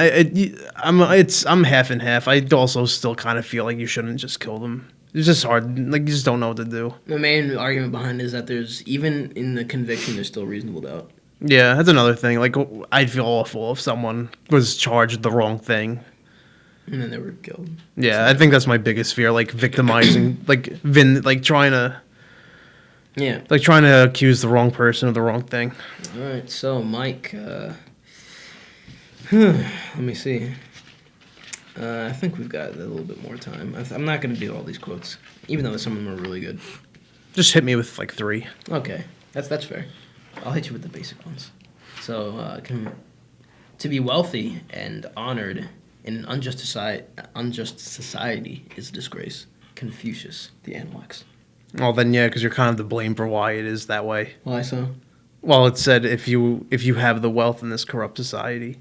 I'm half and half. I also still kind of feel like you shouldn't just kill them. It's just hard. Like, you just don't know what to do. The main argument behind it is that there's, even in the conviction, there's still reasonable doubt. Yeah, that's another thing. Like, I'd feel awful if someone was charged with the wrong thing. And then they were killed. Yeah, I think that's my biggest fear. Like, victimizing, trying to accuse the wrong person of the wrong thing. All right, so Mike, let me see. I think we've got a little bit more time. I'm not going to do all these quotes, even though some of them are really good. Just hit me with like 3. Okay, that's fair. I'll hit you with the basic ones. So, to be wealthy and honored in an unjust society is a disgrace. Confucius, the Analects. Well, then yeah, because you're kind of to blame for why it is that way. Why so? Well, it said if you have the wealth in this corrupt society,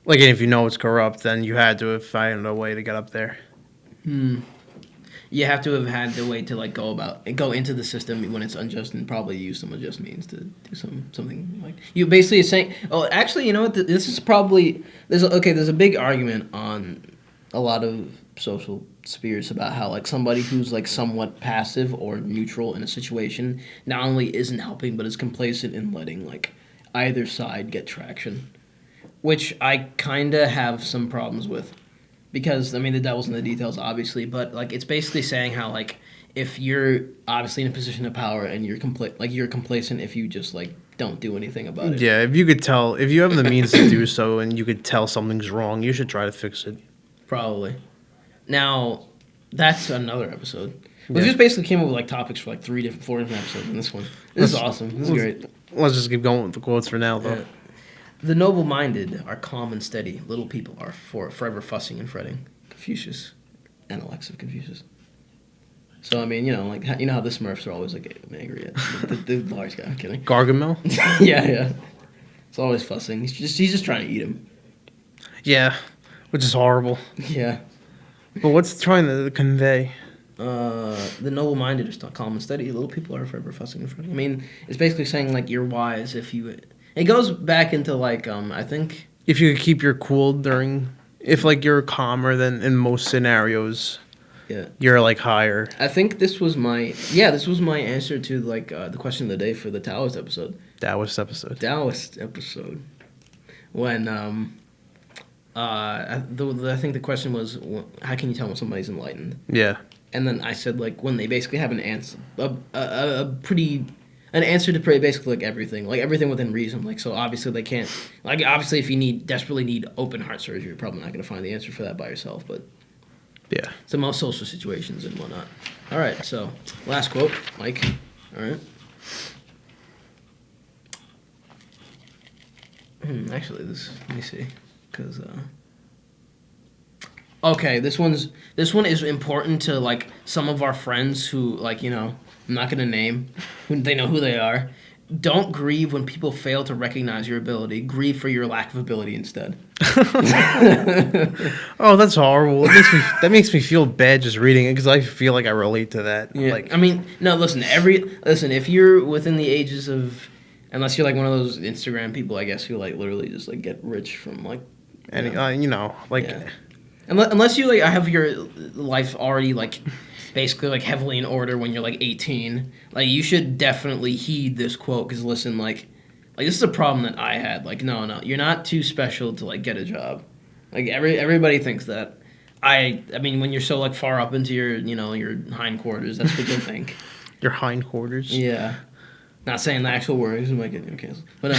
like, and if you know it's corrupt, then you had to have found a way to get up there. You have to have had the way to like go into the system when it's unjust and probably use some unjust means to do something like you basically saying. Oh, actually, you know what? This is probably there's a big argument on a lot of social spheres about how like somebody who's like somewhat passive or neutral in a situation not only isn't helping but is complacent in letting like either side get traction, which I kind of have some problems with. Because, I mean, the devil's in the details, obviously, but, like, it's basically saying how, like, if you're obviously in a position of power and you're complacent if you just, like, don't do anything about it. Yeah, if you have the means to do so and you could tell something's wrong, you should try to fix it. Probably. Now, that's another episode. We just basically came up with, like, topics for, like, 4 different episodes in this one. This is awesome. This is great. Let's just keep going with the quotes for now, though. Yeah. The noble-minded are calm and steady. Little people are forever fussing and fretting. Confucius. Analects of Confucius. So, I mean, you know, like, you know how the Smurfs are always, like, angry at the large guy. I'm kidding. Gargamel? Yeah. It's always fussing. He's just trying to eat him. Yeah, which is horrible. Yeah. But what's it trying to convey? The noble-minded are still calm and steady. Little people are forever fussing and fretting. I mean, it's basically saying, like, you're wise if you... It goes back into, like, I think... If you could keep your cool if, like, you're calmer than in most scenarios, you're, like, higher. I think this was my answer to, like, the question of the day for the Taoist episode. Taoist episode. When, I think the question was, how can you tell when somebody's enlightened? Yeah. And then I said, like, when they basically have an answer, an answer to basically like everything within reason. Like, so obviously they can't, like, obviously if you desperately need open heart surgery, you're probably not going to find the answer for that by yourself, but yeah, it's in most social situations and whatnot. All right, so last quote, Mike. All right. Actually, let me see, because Okay, this one is important to like some of our friends who like I'm not gonna name, who they know who they are. Don't grieve when people fail to recognize your ability. Grieve for your lack of ability instead. Oh, that's horrible. That makes me feel bad just reading it because I feel like I relate to that. Yeah. Like, I mean, no. Listen, if you're within the ages of, unless you're like one of those Instagram people, I guess who like literally just like get rich from like, and like. Yeah. Unless you like have your life already like basically like heavily in order when you're like 18, like you should definitely heed this quote because listen, like this is a problem that I had. Like no, you're not too special to like get a job. Like everybody thinks that. I mean when you're so like far up into your your hindquarters, that's what you'll think. Your hindquarters. Yeah. Not saying the actual words, might get canceled. But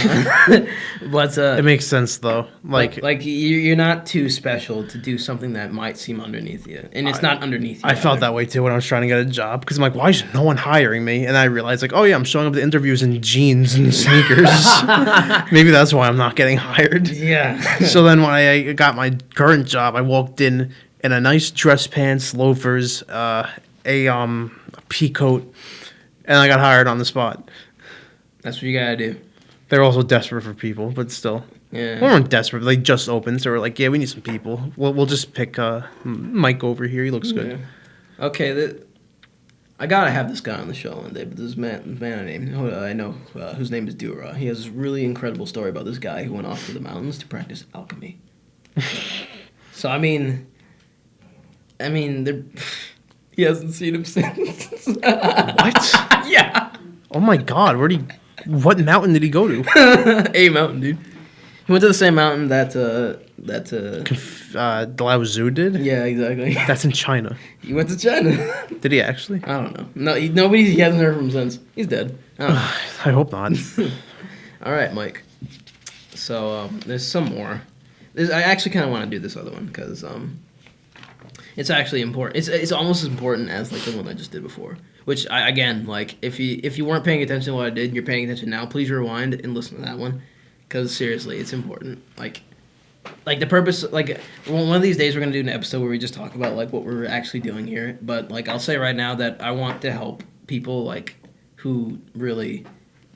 but It makes sense though. Like you're not too special to do something that might seem underneath you, and it's not underneath you. I felt that way too when I was trying to get a job because I'm like, why is no one hiring me? And I realized like, oh yeah, I'm showing up to interviews in jeans and sneakers. Maybe that's why I'm not getting hired. Yeah. So then when I got my current job, I walked in a nice dress pants, loafers, a pea coat, and I got hired on the spot. That's what you gotta do. They're also desperate for people, but still. Yeah. We weren't desperate. They just opened, so we're like, yeah, we need some people. We'll just pick Mike over here. He looks good. Yeah. Okay, I gotta have this guy on the show one day, but this man I know whose name is Dura. He has a really incredible story about this guy who went off to the mountains to practice alchemy. So I mean, he hasn't seen him since. What? Yeah. Oh my God! What mountain did he go to? A mountain, dude. He went to the same mountain that Lao Tzu did? Yeah, exactly. That's in China. He went to China. Did he actually? I don't know. No, he hasn't heard from him since. He's dead. I don't know. I hope not. All right, Mike. So there's some more. I actually kind of want to do this other one because it's actually important. It's almost as important as like the one I just did before. Which again, like if you weren't paying attention to what I did and you're paying attention now, please rewind and listen to that one, because seriously, it's important. Like the purpose, like one of these days we're gonna do an episode where we just talk about like what we're actually doing here. But like I'll say right now that I want to help people like who really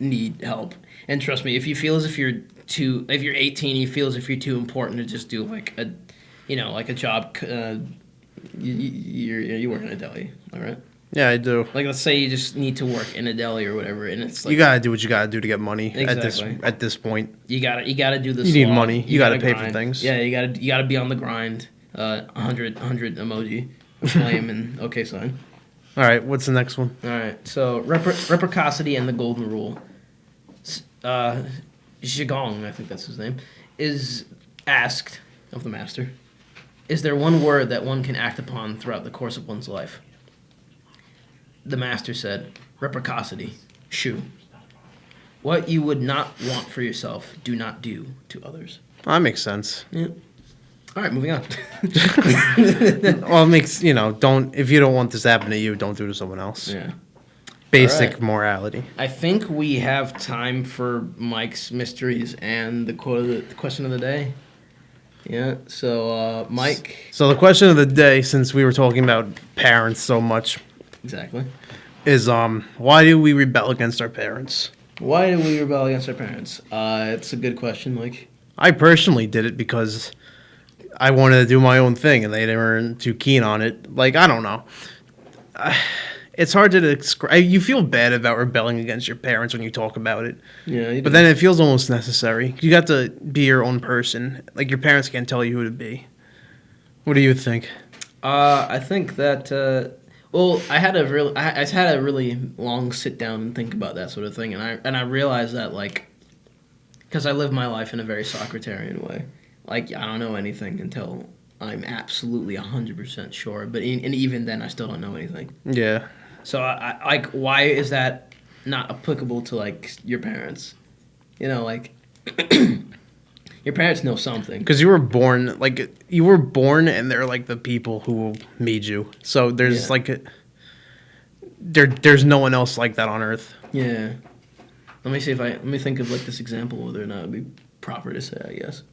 need help. And trust me, if you feel as if you're 18, you feel as if you're too important to just do like a, like a job. You work in a deli, all right? Yeah, I do. Like, let's say you just need to work in a deli or whatever, and it's like You gotta do what you gotta do to get money. Exactly. At this point. you gotta do the. You need slog. money. You gotta pay for grind. things. Yeah, you gotta be on the grind. 100 emoji, a flame, and okay sign. All right, what's the next one? All right, so reciprocity and the golden rule. Zhigong, I think that's his name, is asked of the master, is there one word that one can act upon throughout the course of one's life? The master said, reciprocity, shu. What you would not want for yourself, do not do to others. That makes sense. Yeah. All right, moving on. Well, it makes, if you don't want this to happen to you, don't do it to someone else. Yeah. Basic All right. morality. I think we have time for Mike's mysteries and the question of the day. Yeah, so Mike. So the question of the day, since we were talking about parents so much, Exactly. is why do we rebel against our parents? Why do we rebel against our parents? It's a good question, Mike. I personally did it because I wanted to do my own thing, and they weren't too keen on it. Like, I don't know. It's hard to describe. You feel bad about rebelling against your parents when you talk about it. Yeah, you do. But then it feels almost necessary. You got to be your own person. Like, your parents can't tell you who to be. What do you think? I think that. Well, I had a really long sit down and think about that sort of thing, and I realized that like, because I live my life in a very Socratarian way. Like, I don't know anything until I'm absolutely 100% sure. But and even then, I still don't know anything. Yeah. So I like, why is that not applicable to like your parents? Like your parents know something. Because you were born, and they're like the people who made you. So there's there's no one else like that on earth. Yeah. Let me think of like this example, whether or not it'd be proper to say, I guess.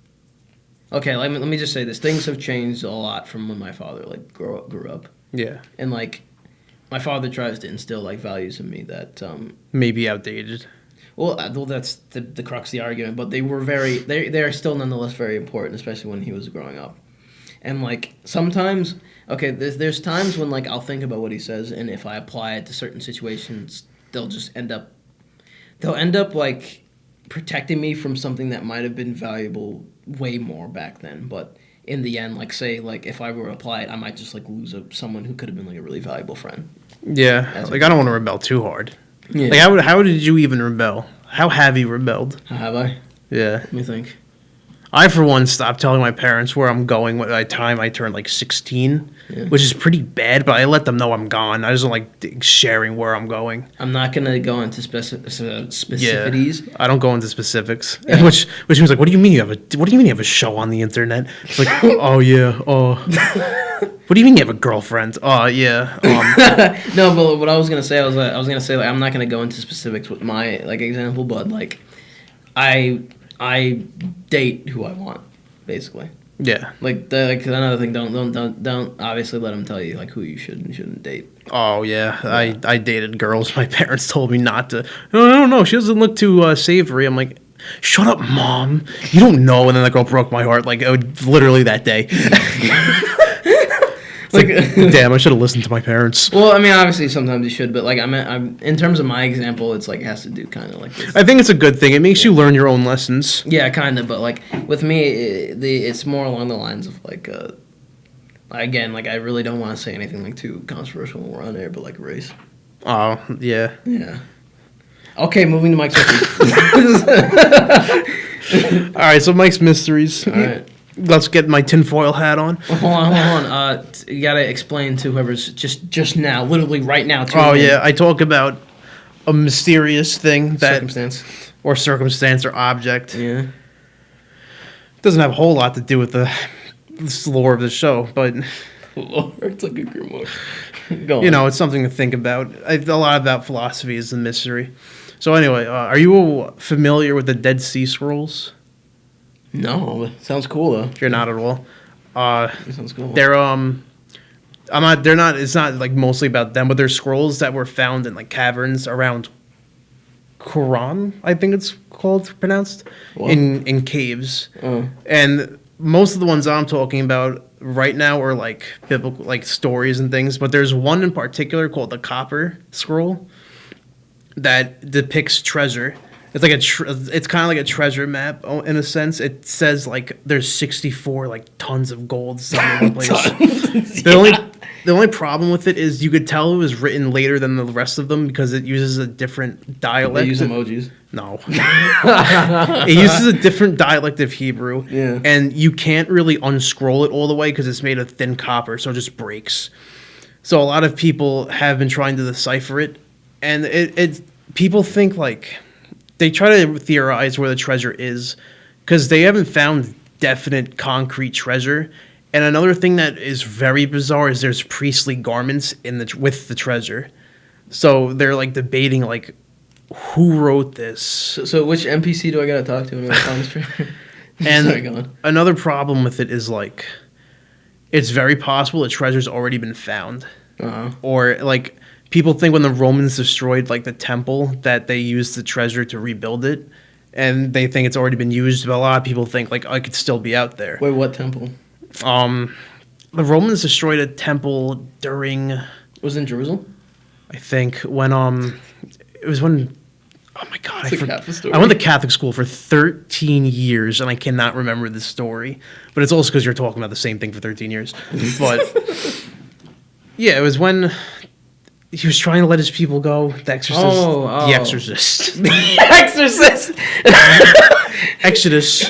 okay, let me just say this. Things have changed a lot from when my father like grew up. Yeah. And like my father tries to instill like values in me that Maybe outdated. well, that's the crux of the argument, but they are still nonetheless very important, especially when he was growing up. And like sometimes, okay, there's times when like I'll think about what he says, and if I apply it to certain situations, they'll end up like protecting me from something that might have been valuable way more back then. But in the end, like say like if I were to apply it, I might just like lose someone who could have been like a really valuable friend. Yeah. That's Like I don't want to rebel too hard. Yeah. Like how did you even rebel? How have you rebelled? Have I? Yeah. Let me think. I, for one, stopped telling my parents where I'm going by the time I turned like 16, which is pretty bad, but I let them know I'm gone. I just don't like sharing where I'm going. I'm not going to go into specificities. I don't go into specifics. Yeah. Which means like, what do you mean you have a show on the internet? It's like, oh yeah, oh. What do you mean you have a girlfriend? Oh yeah. No, but what I was gonna say, I was gonna say like I'm not gonna go into specifics with my like example, but like I date who I want, basically. Yeah. Like another thing, don't obviously let them tell you like who you should and shouldn't date. Oh yeah. I dated girls. My parents told me not to. Oh, I don't know. She doesn't look too savory. I'm like, shut up, Mom. You don't know. And then the girl broke my heart. Like literally that day. Like, damn, I should have listened to my parents. Well, I mean, obviously sometimes you should, but like I'm in terms of my example, it's like it has to do kind of like this. I think it's a good thing. It makes you learn your own lessons. Yeah, kind of, but like with me, it's more along the lines of like again, like I really don't want to say anything like too controversial when we're on air, but like race. Oh yeah. Yeah. Okay, moving to Mike's mysteries. All right, so Mike's mysteries. All right. Let's get my tinfoil hat on. Hold on. You gotta explain to whoever's just now, literally right now. Oh yeah, I talk about a mysterious thing that circumstance or object. Yeah. Doesn't have a whole lot to do with the lore of the show, but It's like a grimoire. Go on. you know, it's something to think about. A lot about philosophy is the mystery. So anyway, are you familiar with the Dead Sea Scrolls? No, sounds cool though. You're not at all. It sounds cool. They're They're not. It's not like mostly about them, but they're scrolls that were found in like caverns around Quran, I think it's pronounced, What? in caves. And most of the ones I'm talking about right now are like biblical, like stories and things. But there's one in particular called the Copper Scroll that depicts treasure. It's like it's kind of like a treasure map in a sense. It says like there's 64 like tons of gold somewhere in the place. The only problem with it is you could tell it was written later than the rest of them because it uses a different dialect. They use emojis. No. It uses a different dialect of Hebrew. Yeah. And you can't really unscroll it all the way because it's made of thin copper, so it just breaks. So a lot of people have been trying to decipher it, and people think like they try to theorize where the treasure is because they haven't found definite concrete treasure. And another thing that is very bizarre is there's priestly garments with the treasure. So they're like debating like who wrote this. So which NPC do I gotta talk to when I find this treasure? And Sorry, go on. another problem with it is like it's very possible the treasure's already been found. Uh-huh. Or like people think when the Romans destroyed like the temple that they used the treasure to rebuild it, and they think it's already been used. But a lot of people think like it could still be out there. Wait, what temple? The Romans destroyed a temple during, Was it in Jerusalem? I think when it was when. Oh my God! It's a Catholic story. I went to Catholic school for 13 years, and I cannot remember this story. But it's also because you're talking about the same thing for 13 years. But yeah, it was when he was trying to let his people go. The Exorcist. Oh. The Exorcist. The Exorcist. Exodus.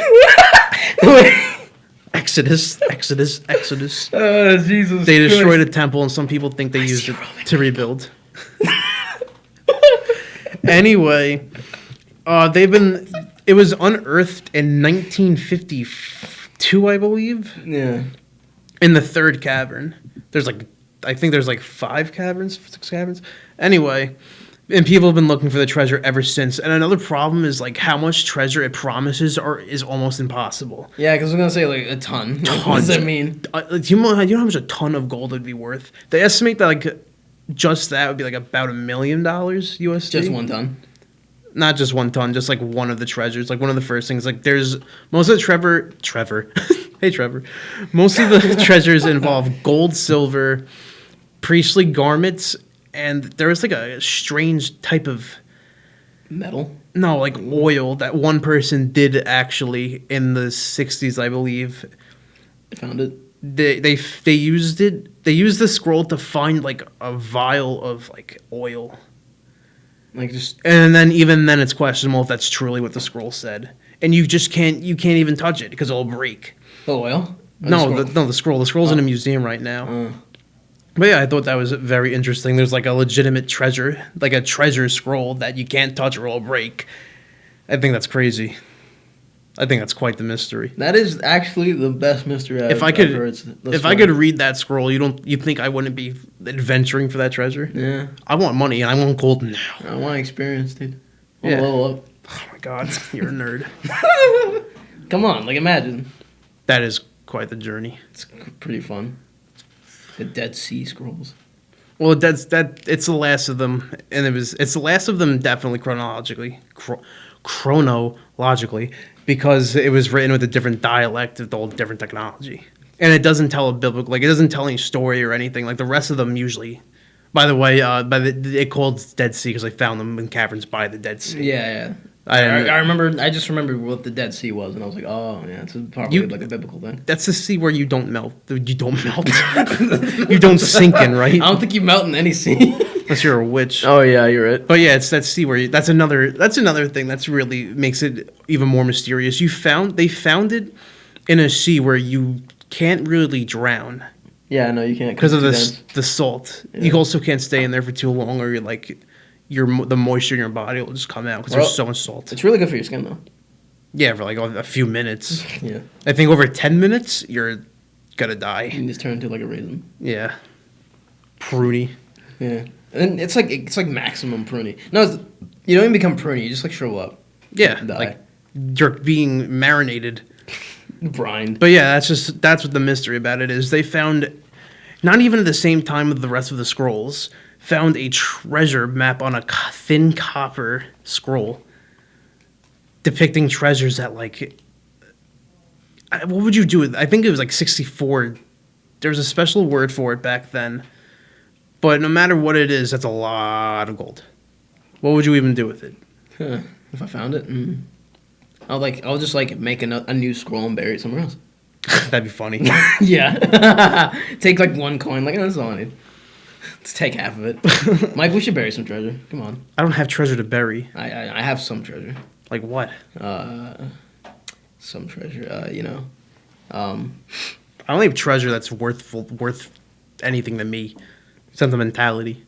Exodus. Oh, Jesus. They destroyed a temple, and some people think they used it to rebuild. Anyway, it was unearthed in 1952, I believe. Yeah. In the third cavern. I think there's like 6 caverns. Anyway, And people have been looking for the treasure ever since. And another problem is like how much treasure it promises is almost impossible. Yeah, because I was gonna say like a ton. What does that mean? Do you know how much a ton of gold would be worth? They estimate that like just that would be like about $1 million USD. Just 1 ton. Not just 1 ton, just like one of the treasures, like one of the first things. Like there's most of the Trevor. Hey Trevor. Most of the treasures involve gold, silver, priestly garments, and there was like a strange type of Metal. no, like oil that one person did actually in the 60s, I believe. I found it. They used it. They used the scroll to find like a vial of like oil. Like just And then even then it's questionable if that's truly what the scroll said. And you can't even touch it because it'll break. the oil. Or The scroll. The scroll's in a museum right now. But yeah, I thought that was very interesting. There's like a legitimate treasure, like a treasure scroll that you can't touch or it'll break. I think that's crazy. I think that's quite the mystery. That is actually the best mystery I've If I could, heard. if I could read that scroll, you think I wouldn't be adventuring for that treasure? Yeah. I want money and I want gold now. I want experience, dude. I Yeah. want to level up. Oh my god, you're a nerd. Come on, like imagine. That is quite the journey. It's pretty fun. The Dead Sea Scrolls. Well, it's the last of them, and it's the last of them definitely chronologically, because it was written with a different dialect with all different technology, and it doesn't tell a biblical, like it doesn't tell any story or anything like the rest of them usually. By the way, it called Dead Sea because I found them in caverns by the Dead Sea. Yeah. I remember. I just remembered what the Dead Sea was, and I was like, "Oh, yeah, it's probably like a biblical thing." That's the sea where you don't melt. You don't melt. You don't sink in, right? I don't think you melt in any sea. Unless you're a witch. Oh yeah, you're right. But yeah, it's that sea where that's another thing that's really makes it even more mysterious. They found it in a sea where you can't really drown Yeah, no, you can't because of the the salt. Yeah. You also can't stay in there for too long, or the moisture in your body will just come out because there's so much salt. It's really good for your skin, though. Yeah, for like a few minutes. Yeah, I think over 10 minutes you're gonna die. you can just turn into like a raisin. Yeah, pruny. Yeah, and it's like maximum pruny. No, you don't even become pruny. You just like shrivel up. Yeah, Die. like you're being marinated. Brined. But yeah, that's what the mystery about it is. They found, not even at the same time with the rest of the scrolls, found a treasure map on a thin copper scroll depicting treasures that like, what would you do with? I think it was like 64. There's a special word for it back then. But no matter what it is, that's a lot of gold. What would you even do with it? Huh. If I found it, I'll just like make a new scroll and bury it somewhere else. That'd be funny. Yeah. Take like one coin. Like, that's all I need. Let's take half of it. Mike, we should bury some treasure. Come on. I don't have treasure to bury. I have some treasure. Like what? Some treasure. I only have treasure that's worth anything to me. Sentimentality.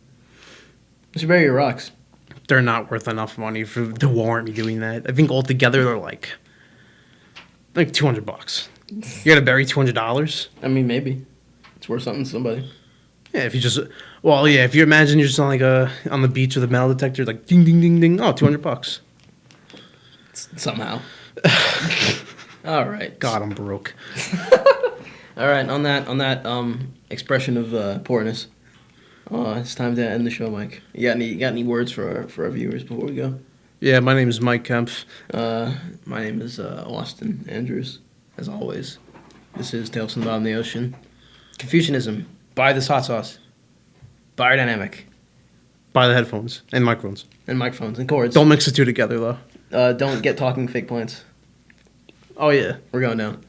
We should bury your rocks. They're not worth enough money to warrant me doing that. I think altogether they're like $200. You gotta bury $200. I mean, maybe. It's worth something to somebody. Yeah, if you imagine you're just on on the beach with a metal detector, like ding ding ding ding. Oh, $200. Somehow. All right. God, I'm broke. All right. On that expression of poorness, it's time to end the show, Mike. You got any words for our viewers before we go? Yeah, my name is Mike Kempf. My name is Austin Andrews. As always, this is Tales from the Bottom of the Ocean. Confucianism. Buy this hot sauce. Biodynamic. Buy the headphones and microphones. And microphones and cords. Don't mix the two together though. Don't get talking fake plants. Oh yeah. We're going down.